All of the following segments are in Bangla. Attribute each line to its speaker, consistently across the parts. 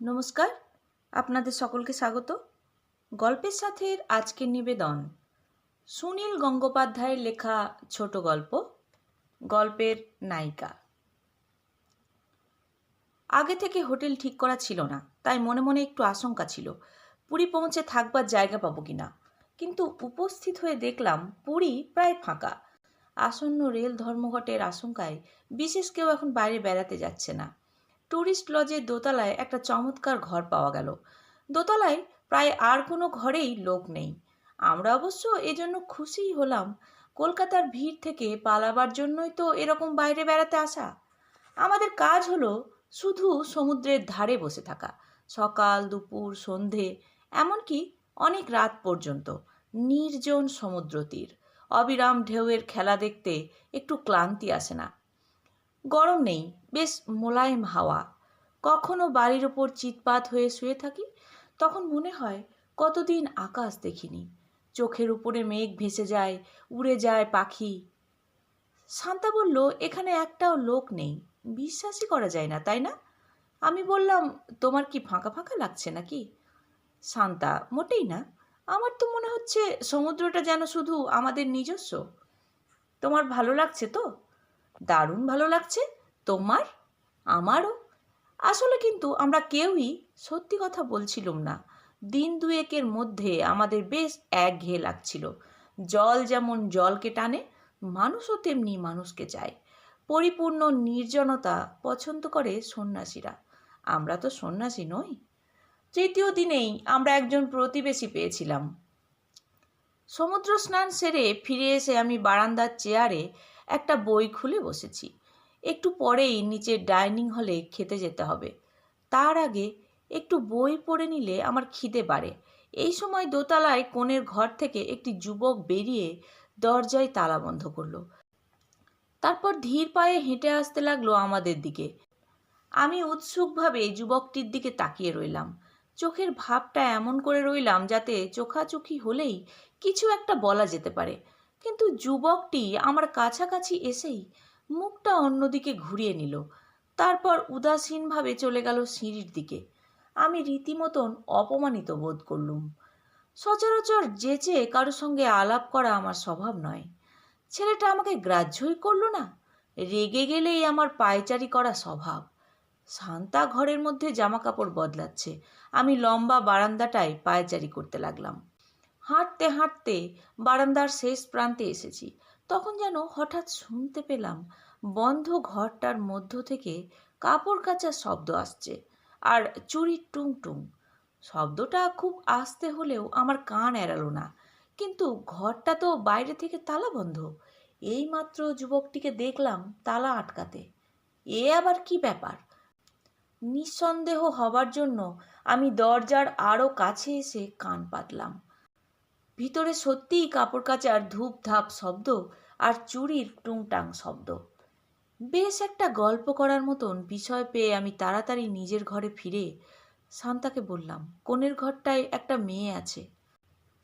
Speaker 1: নমস্কার, আপনাদের সকলকে স্বাগত। গল্পের সাথের আজকের নিবেদন সুনীল গঙ্গোপাধ্যায়ের লেখা ছোট গল্প, গল্পের নায়িকা। আগে থেকে হোটেল ঠিক করা ছিল না, তাই মনে মনে একটু আশঙ্কা ছিল পুরী পৌঁছে থাকবার জায়গা পাবো কিনা। কিন্তু উপস্থিত হয়ে দেখলাম পুরী প্রায় ফাঁকা। আসন্ন রেল ধর্মঘটের আশঙ্কায় বিশেষ কেউ এখন বাইরে বেড়াতে যাচ্ছে না। ট্যুরিস্ট লজের দোতলায় একটা চমৎকার ঘর পাওয়া গেল। দোতলায় প্রায় আর কোনো ঘরেই লোক নেই। আমরা অবশ্য এজন্য খুশিই হলাম। কলকাতার ভিড় থেকে পালাবার জন্যই তো এরকম বাইরে বেড়াতে আসা। আমাদের কাজ হলো শুধু সমুদ্রের ধারে বসে থাকা, সকাল দুপুর সন্ধে এমনকি অনেক রাত পর্যন্ত। নির্জন সমুদ্র তীর, অবিরাম ঢেউয়ের খেলা দেখতে একটু ক্লান্তি আসে না। গরম নেই, বেশ মোলায়েম হাওয়া। কখনো বাড়ির ওপর চিৎপাত হয়ে শুয়ে থাকি, তখন মনে হয় কতদিন আকাশ দেখিনি। চোখের উপরে মেঘ ভেসে যায়, উড়ে যায় পাখি। শান্তা বলল, এখানে একটাও লোক নেই। বিশ্বাসই করা যায় না, তাই না? আমি বললাম, তোমার কি ফাঁকা ফাঁকা লাগছে নাকি? শান্তা, মোটেই না। আমার তো মনে হচ্ছে সমুদ্রটা যেন শুধু আমাদের নিজস্ব। তোমার ভালো লাগছে তো? দারুণ ভালো লাগছে। তোমার? আমারও। আসলে কিন্তু আমরা কেউই সত্যি কথা বলছিলাম না। দিন দুয়েকের মধ্যে আমাদের বেশ একঘেয়ে লাগছিল। জল যেমন জলকে টানে, মানুষও তেমনি মানুষকে চায়। পরিপূর্ণ নির্জনতা পছন্দ করে সন্ন্যাসীরা। আমরা তো সন্ন্যাসী নই। তৃতীয় দিনেই আমরা একজন প্রতিবেশী পেয়েছিলাম। সমুদ্র স্নান সেরে ফিরে এসে আমি বারান্দার চেয়ারে একটা বই খুলে বসেছি। একটু পরেই নিচের ডাইনিং হলে খেতে যেতে হবে। তার আগে একটু বই পড়ে নিলে আমার খিদে বাড়ে। এই সময় দোতলায় কোণের ঘর থেকে একটি যুবক বেরিয়ে দরজায় তালা বন্ধ করলো। তারপর ধীর পায়ে হেঁটে আসতে লাগলো আমাদের দিকে। আমি উৎসুকভাবে যুবকটির দিকে তাকিয়ে রইলাম। চোখের ভাবটা এমন করে রইলাম যাতে চোখাচোখি হলেই কিছু একটা বলা যেতে পারে। কিন্তু যুবকটি আমার কাছাকাছি এসেই মুখটা অন্যদিকে ঘুরিয়ে নিল। তারপর উদাসীনভাবে চলে গেল সিঁড়ির দিকে। আমি রীতিমতন অপমানিত বোধ করলুম। সচরাচর যেচে কারো সঙ্গে আলাপ করা আমার স্বভাব নয়। ছেলেটা আমাকে গ্রাহ্যই করল না। রেগে গেলেই আমার পায়চারি করা স্বভাব। শান্তা ঘরের মধ্যে জামাকাপড় বদলাচ্ছে। আমি লম্বা বারান্দাটায় পায়চারি করতে লাগলাম। হাঁটতে হাঁটতে বারান্দার শেষ প্রান্তে এসেছি। তখন যেন হঠাৎ শুনতে পেলাম বন্ধ ঘরটার মধ্য থেকে কাপড় কাচার শব্দ আসছে আর চুরির টুং টুং। শব্দটা খুব আস্তে হলেও আমার কান এড়ালো না। কিন্তু ঘরটা তো বাইরে থেকে তালা বন্ধ। এইমাত্র যুবকটিকে দেখলাম তালা আটকাতে। এ আবার কি ব্যাপার? নিঃসন্দেহ হবার জন্য আমি দরজার আরও কাছে এসে কান পাতলাম। ভিতরে সত্যিই কাপড় কাচার ধূপ ধাপ শব্দ আর চুরির টুংটাং শব্দ। বেশ একটা গল্প করার মতন বিষয় পেয়ে আমি তাড়াতাড়ি নিজের ঘরে ফিরে শান্তাকে বললাম, কোণের ঘরটায় একটা মেয়ে আছে।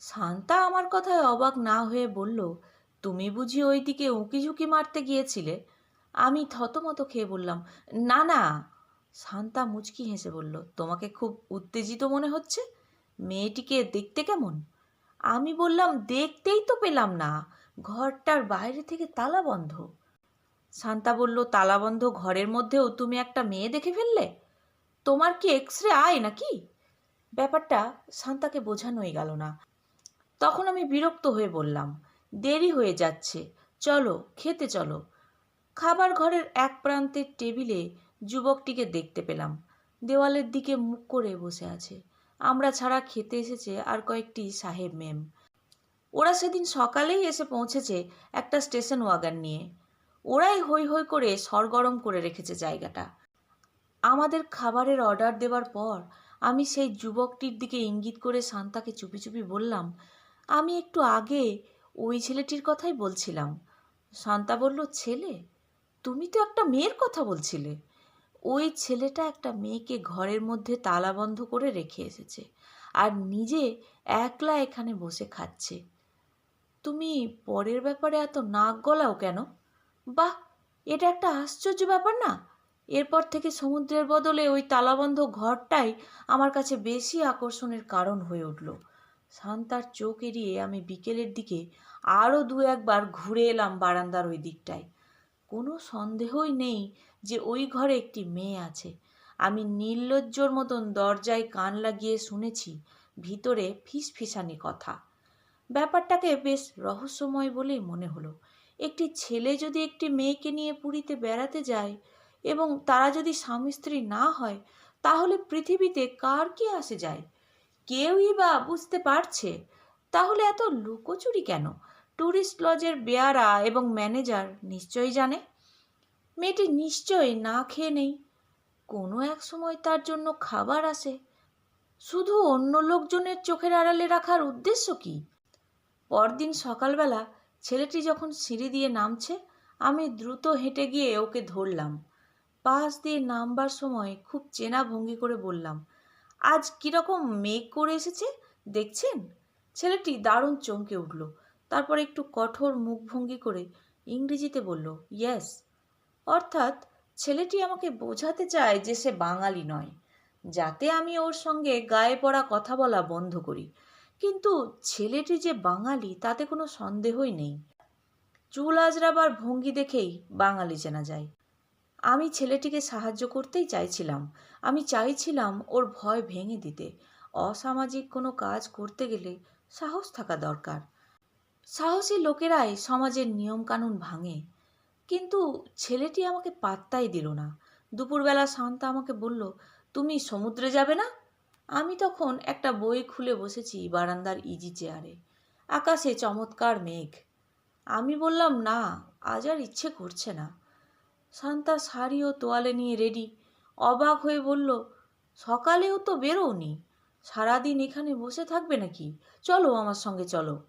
Speaker 1: শান্তা আমার কথায় অবাক না হয়ে বলল, তুমি বুঝি ওই দিকে উঁকিঝুঁকি মারতে গিয়েছিলে? আমি থতমত খেয়ে বললাম, না না। শান্তা মুচকি হেসে বলল, তোমাকে খুব উত্তেজিত মনে হচ্ছে। মেয়েটিকে দেখতে কেমন? আমি বললাম, দেখতেই তো পেলাম না, ঘরটার বাইরে থেকে তালা বন্ধ। শান্তা বলল, তালাবন্ধ ঘরের মধ্যেও তুমি একটা মেয়ে দেখে ফেললে? তোমার কি এক্স-রে আয় নাকি? ব্যাপারটা শান্তাকে বোঝানোই গেল না। তখন আমি বিরক্ত হয়ে বললাম, দেরি হয়ে যাচ্ছে, চলো খেতে চলো। খাবার ঘরের এক প্রান্তের টেবিলে যুবকটিকে দেখতে পেলাম। দেওয়ালের দিকে মুখ করে বসে আছে। আমরা ছাড়া খেতে এসেছে আর কয়েকটি সাহেব মেম। ওরা সেদিন সকালেই এসে পৌঁছেছে একটা স্টেশন ওয়াগন নিয়ে। ওরাই হৈ হৈ করে সরগরম করে রেখেছে জায়গাটা। আমাদের খাবারের অর্ডার দেওয়ার পর আমি সেই যুবকটির দিকে ইঙ্গিত করে শান্তাকে চুপি চুপি বললাম, আমি একটু আগে ওই ছেলেটির কথাই বলছিলাম। শান্তা বলল, ছেলে? তুমি তো একটা মেয়ের কথা বলছিলে। ওই ছেলেটা একটা মেয়েকে ঘরের মধ্যে তালাবন্ধ করে রেখে এসেছে আর নিজে একলা এখানে বসে খাচ্ছে। তুমি পরের ব্যাপারে এত নাক গলাও কেন? বাহ, এটা একটা আশ্চর্য ব্যাপার না? এরপর থেকে সমুদ্রের বদলে ওই তালাবন্ধ ঘরটাই আমার কাছে বেশি আকর্ষণের কারণ হয়ে উঠল। শান্তার চোখ এড়িয়ে আমি বিকেলের দিকে আরও দু একবার ঘুরে এলাম বারান্দার ওই দিকটায়। কোনো সন্দেহই নেই যে ওই ঘরে একটি মেয়ে আছে। আমি নির্লজ্জর মতন দরজায় কান লাগিয়ে শুনেছি ভিতরে ফিসফিসানি কথা। ব্যাপারটাকে বেশ রহস্যময় বলেই মনে হলো। একটি ছেলে যদি একটি মেয়েকে নিয়ে পুরীতে বেড়াতে যায় এবং তারা যদি স্বামী স্ত্রী না হয়, তাহলে পৃথিবীতে কার কি আসে যায়? কেউই বা বুঝতে পারছে? তাহলে এত লুকোচুরি কেন? ট্যুরিস্ট লজের বেয়ারা এবং ম্যানেজার নিশ্চয়ই জানে। মেয়েটি নিশ্চয়ই না খেয়ে নেই। কোনো এক সময় তার জন্য খাবার আসে। শুধু অন্য লোকজনের চোখের আড়ালে রাখার উদ্দেশ্য কি? পরদিন সকালবেলা ছেলেটি যখন সিঁড়ি দিয়ে নামছে, আমি দ্রুত হেঁটে গিয়ে ওকে ধরলাম। পাশ দিয়ে নামবার সময় খুব চেনা ভঙ্গি করে বললাম, আজ কীরকম মেঘ করে এসেছে দেখছেন? ছেলেটি দারুণ চমকে উঠল। তারপর একটু কঠোর মুখভঙ্গি করে ইংরেজিতে বলল, ইয়েস। অর্থাৎ ছেলেটি আমাকে বোঝাতে চায় যে সে বাঙালি নয়, যাতে আমি ওর সঙ্গে গায়ে পড়া কথা বলা বন্ধ করি। কিন্তু ছেলেটি যে বাঙালি তাতে কোনো সন্দেহই নেই। চুল আজরাবার ভঙ্গি দেখেই বাঙালি চেনা যায়। আমি ছেলেটিকে সাহায্য করতেই চাইছিলাম। আমি চাইছিলাম ওর ভয় ভেঙে দিতে। অসামাজিক কোনো কাজ করতে গেলে সাহস থাকা দরকার। সাহসী লোকেরাই সমাজের নিয়মকানুন ভাঙে। কিন্তু ছেলেটি আমাকে পাত্তাই দিল না। দুপুরবেলা শান্তা আমাকে বলল, তুমি সমুদ্রে যাবে না? আমি তখন একটা বই খুলে বসেছি বারান্দার ইজি চেয়ারে। আকাশে চমৎকার মেঘ। আমি বললাম, না, আজ আর ইচ্ছে করছে না। শান্তা শাড়ি ও তোয়ালে নিয়ে রেডি। অবাক হয়ে বলল, সকালেও তো বেরোওনি, সারাদিন এখানে বসে থাকবে নাকি? চলো আমার সঙ্গে চলো।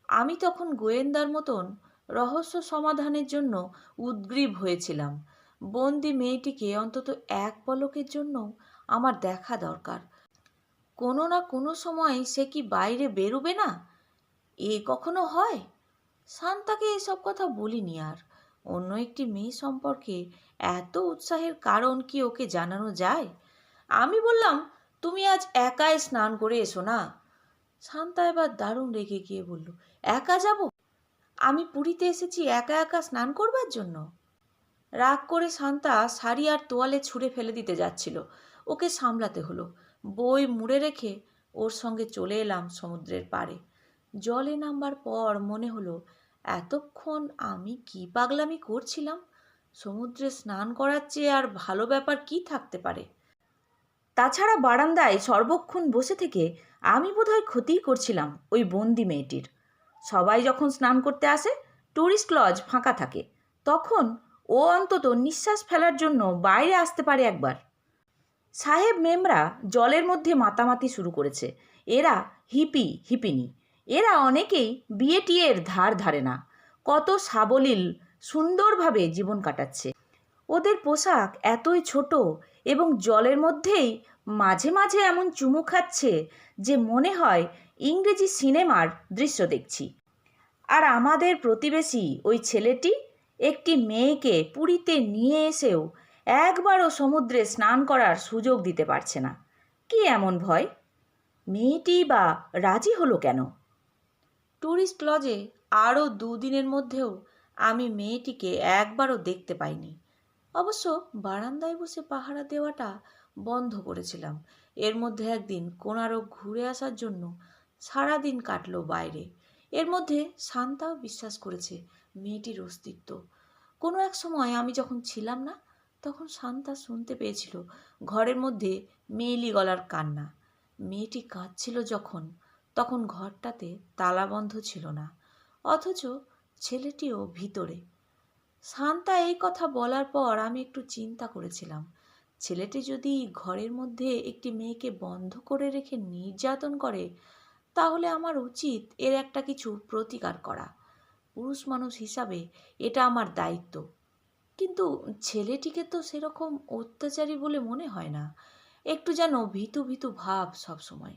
Speaker 1: আমি তখন গোয়েন্দার মতন রহস্য সমাধানের জন্য উদগ্রীব হয়েছিলাম। বন্দি মেয়েটিকে অন্তত এক পলকের জন্য আমার দেখা দরকার। কোনো না কোনো সময় সে কি বাইরে বেরোবে না? এ কখনো হয়? শান্তাকে এসব কথা বলিনি আর। অন্য একটি মেয়ে সম্পর্কে এত উৎসাহের কারণ কি ওকে জানানো যায়? আমি বললাম, তুমি আজ একাই স্নান করে এসো না। শান্তা এবার দারুণ রেগে গিয়ে বলল, একা যাব? আমি পুরীতে এসেছি একা একা স্নান করবার জন্য? রাগ করে শান্তা শাড়ি আর তোয়ালে ছুঁড়ে ফেলে দিতে যাচ্ছিল। ওকে সামলাতে হলো। বই মুড়ে রেখে ওর সঙ্গে চলে এলাম সমুদ্রের পাড়ে। জলে নামবার পর মনে হলো, এতক্ষণ আমি কি পাগলামি করছিলাম? সমুদ্রে স্নান করার চেয়ে আর ভালো ব্যাপার কি থাকতে পারে? তাছাড়া বারান্দায় সর্বক্ষণ বসে থেকে আমি বোধহয় ক্ষতিই করছিলাম ওই বন্দি মেয়েটির। সবাই যখন স্নান করতে আসে, ট্যুরিস্ট লজ ফাঁকা থাকে, তখন ও অন্তত নিঃশ্বাস ফেলার জন্য বাইরে আসতে পারে একবার। সাহেব মেমরা জলের মধ্যে মাতামাতি শুরু করেছে। এরা হিপিনি। এরা অনেকেই বিয়ে টিয়ের ধার ধারে না। কত সাবলীল সুন্দরভাবে জীবন কাটাচ্ছে। ওদের পোশাক এতই ছোট এবং জলের মধ্যেই মাঝে মাঝে এমন চুমু খাচ্ছে যে মনে হয় ইংরেজি সিনেমার দৃশ্য দেখছি। আর আমাদের প্রতিবেশী ওই ছেলেটি একটি মেয়েকে পুরীতে নিয়ে এসেও একবারও সমুদ্রে স্নান করার সুযোগ দিতে পারছে না। কি এমন ভয়? মেয়েটি বা রাজি হলো কেন? ট্যুরিস্ট লজে আরও দুদিনের মধ্যেও আমি মেয়েটিকে একবারও দেখতে পাইনি। অবশ্য বারান্দায় বসে পাহারা দেওয়াটা বন্ধ করেছিলাম। এর মধ্যে একদিন কোণারক ঘুরে আসার জন্য সারাদিন কাটলো বাইরে। এর মধ্যে শান্তাও বিশ্বাস করেছে মেয়েটির অস্তিত্ব। কোনো এক সময় আমি যখন ছিলাম না, তখন শান্তা শুনতে পেয়েছিল ঘরের মধ্যে মেয়েলি গলার কান্না। মেয়েটি কাঁদছিল যখন, তখন ঘরটাতে তালাবন্ধ ছিল না, অথচ ছেলেটিও ভিতরে। শান্তা এই কথা বলার পর আমি একটু চিন্তা করেছিলাম, ছেলেটি যদি ঘরের মধ্যে একটি মেয়েকে বন্ধ করে রেখে নির্যাতন করে, তাহলে আমার উচিত এর একটা কিছু প্রতিকার করা। পুরুষ মানুষ হিসাবে এটা আমার দায়িত্ব। কিন্তু ছেলেটিকে তো সেরকম অত্যাচারী বলে মনে হয় না। একটু যেন ভীতু ভীতু ভাব সব সময়।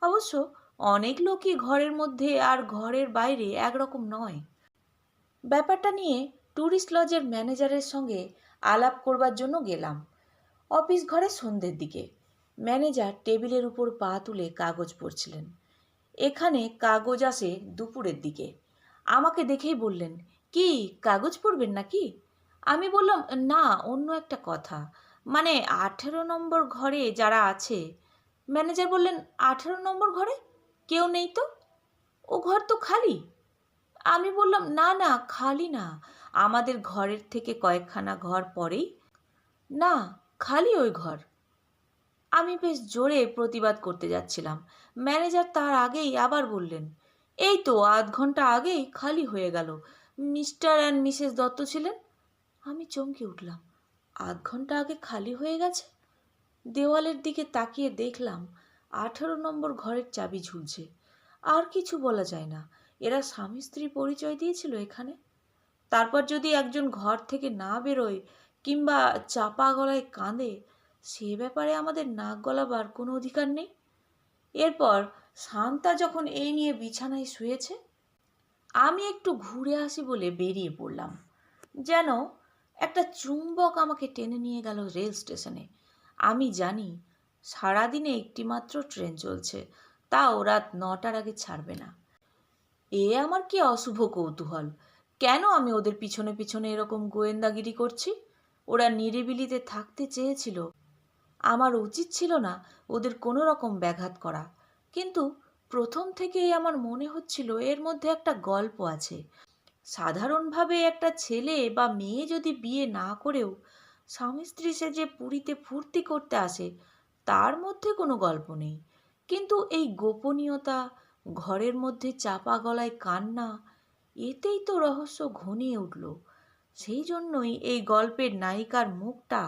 Speaker 1: অবশ্য অনেক লোকই ঘরের মধ্যে আর ঘরের বাইরে একরকম নয়। ব্যাপারটা নিয়ে ট্যুরিস্ট লজের ম্যানেজারের সঙ্গে আলাপ করবার জন্য গেলাম। অফিস ঘরে সন্ধ্যের দিকে। ম্যানেজার টেবিলের উপর পা তুলে কাগজ পড়ছিলেন। এখানে কাগজ আসে দুপুরের দিকে। আমাকে দেখেই বললেন, কি কাগজ পড়বেন নাকি? আমি বললাম, না, অন্য একটা কথা, মানে 18 নম্বর ঘরে যারা আছে। ম্যানেজার বললেন, 18 নম্বর ঘরে কেউ নেই তো, ও ঘর তো খালি। আমি বললাম, না না, খালি না, আমাদের ঘরের থেকে কয়েকখানা ঘর পরেই। না, খালি ওই ঘর। আমি বেশ জোরে প্রতিবাদ করতে যাচ্ছিলাম। ম্যানেজার তার আগেই আবার বললেন, এই তো আধ ঘন্টা আগেই খালি হয়ে গেল, মিস্টার অ্যান্ড মিসেস দত্ত ছিলেন। আমি চমকে উঠলাম, আধ ঘন্টা আগে খালি হয়ে গেছে? দেওয়ালের দিকে তাকিয়ে দেখলাম 18 নম্বর ঘরের চাবি ঝুলছে। আর কিছু বলা যায় না, এরা স্বামী স্ত্রী পরিচয় দিয়েছিল এখানে। তারপর যদি একজন ঘর থেকে না বেরোয় কিংবা চাপা গলায় কাঁদে, সে ব্যাপারে আমাদের নাক গলাবার কোনো অধিকার নেই। এরপর শান্তা যখন এই নিয়ে বিছানায় শুয়েছে, আমি একটু ঘুরে আসি বলে বেরিয়ে পড়লাম। যেন একটা চুম্বক আমাকে টেনে নিয়ে গেল রেল স্টেশনে। আমি জানি সারাদিনে একটিমাত্র ট্রেন চলছে, তাও রাত 9টার আগে ছাড়বে না। এ আমার কি অশুভ কৌতূহল! কেন আমি ওদের পিছনে পিছনে এরকম গোয়েন্দাগিরি করছি? ওরা নিরিবিলিতে থাকতে চেয়েছিল, আমার উচিত ছিল না ওদের কোনো রকম ব্যাঘাত করা। কিন্তু প্রথম থেকেই আমার মনে হচ্ছিল এর মধ্যে একটা গল্প আছে। সাধারণভাবে একটা ছেলে বা মেয়ে যদি বিয়ে না করেও স্বামী স্ত্রী সেজে পুরীতে ফুর্তি করতে আসে, তার মধ্যে কোনো গল্প নেই। কিন্তু এই গোপনীয়তা, ঘরের মধ্যে চাপা গলায় কান্না, এতেই তো রহস্য ঘনিয়ে উঠল। সেই জন্যই এই গল্পের নায়িকার মুখটা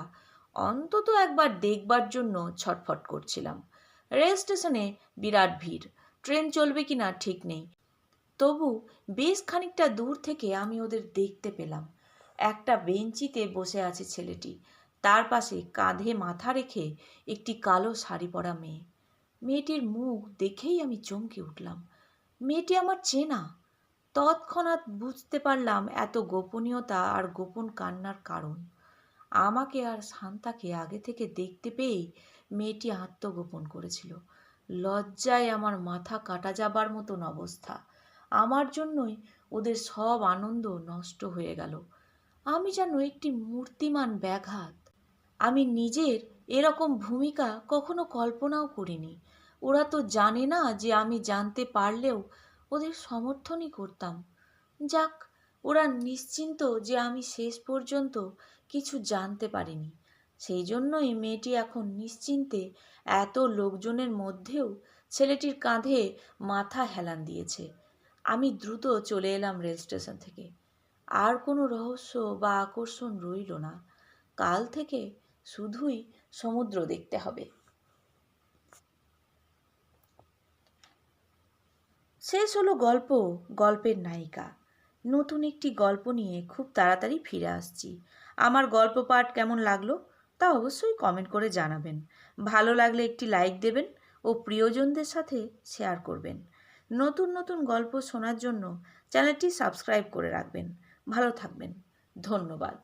Speaker 1: অন্তত একবার দেখবার জন্য ছটফট করছিলাম। রেল স্টেশনে বিরাট ভিড়, ট্রেন চলবে কিনা ঠিক নেই। তবু বেশ খানিকটা দূর থেকে আমি ওদের দেখতে পেলাম। একটা বেঞ্চিতে বসে আছে ছেলেটি, তার পাশে কাঁধে মাথা রেখে একটি কালো শাড়ি পরা মেয়ে। মেয়েটির মুখ দেখেই আমি চমকে উঠলাম। মেয়েটি আমার চেনা। তৎক্ষণাৎ বুঝতে পারলাম এত গোপনীয়তা আর গোপন কান্নার কারণ। আমাকে আর শান্তাকে আগে থেকে দেখতে পেয়েই মেয়েটি আত্মগোপন করেছিল। লজ্জায় আমার মাথা কাটা যাবার মতন অবস্থা। আমার জন্যই ওদের সব আনন্দ নষ্ট হয়ে গেল। আমি যেন একটি মূর্তিমান ব্যাঘাত। আমি নিজের এরকম ভূমিকা কখনো কল্পনাও করিনি। ওরা তো জানে না যে আমি জানতে পারলেও ওদের সমর্থনই করতাম। যাক, ওরা নিশ্চিন্ত যে আমি শেষ পর্যন্ত কিছু জানতে পারিনি। সেই জন্যই মেয়েটি এখন নিশ্চিন্তে এত লোকজনের মধ্যেও ছেলেটির কাঁধে মাথা হেলান দিয়েছে। আমি দ্রুত চলে এলাম রেল স্টেশন থেকে। আর কোনো রহস্য বা আকর্ষণ রইল না। কাল থেকে শুধুই সমুদ্র দেখতে হবে। শেষ হলো গল্প, গল্পের নায়িকা। নতুন একটি গল্প নিয়ে খুব তাড়াতাড়ি ফিরে আসছি। আমার গল্প পাঠ কেমন লাগলো তা অবশ্যই কমেন্ট করে জানাবেন। ভালো লাগলে একটি লাইক দেবেন ও প্রিয়জনদের সাথে শেয়ার করবেন। নতুন নতুন গল্প শোনার জন্য চ্যানেলটি সাবস্ক্রাইব করে রাখবেন। ভালো থাকবেন। ধন্যবাদ।